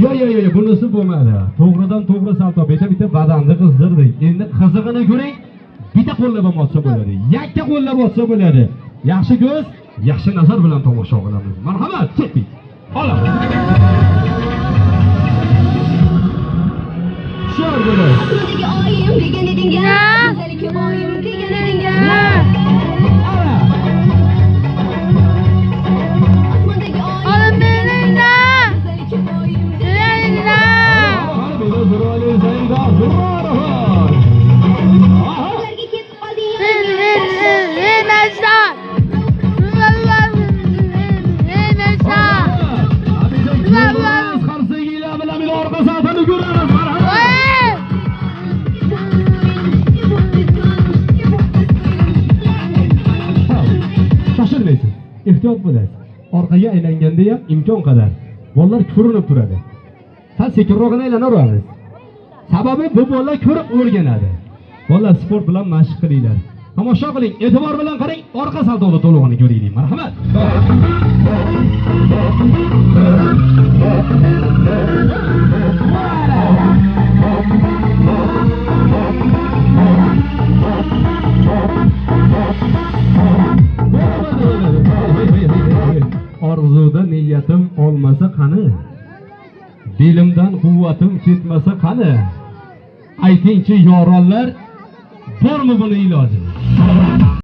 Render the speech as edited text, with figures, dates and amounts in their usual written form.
Yo, bunisi bo'lmadi. To'g'ridan to'g'ri salto bitta badanni qizdirdik. Endi qizig'ini ko'ring. Bitta qo'llab olsa bo'ladi. Yakka qo'llab olsa bo'ladi. Yaxshi ko'z, yaxshi nazar bilan tomosha qilamiz. Marhamat, ketdik. Olamiz. Shular bo'ladi. Oyim degan edinga. Go'zallik oyim degan edinga. Shoshilmaysiz, ehtiyot bo'lasiz. Orqaga aylanganda ham imkon qadar bolalar ko'rinib turadi. Sal sekinroqgina aylanaveramiz. Sababi bu bolalar ko'rib o'rganadi. Bolalar sport bilan mashq qilinglar. Tomosha qiling, e'tibor bilan qarang, orqa saltoni to'lig'ini ko'ringlar. Marhamat. Orzuda niyatim olmasa qani? Dilimdan quvvatim ketmasa qani? Aytingchi yoronlar, bormi buni iloji?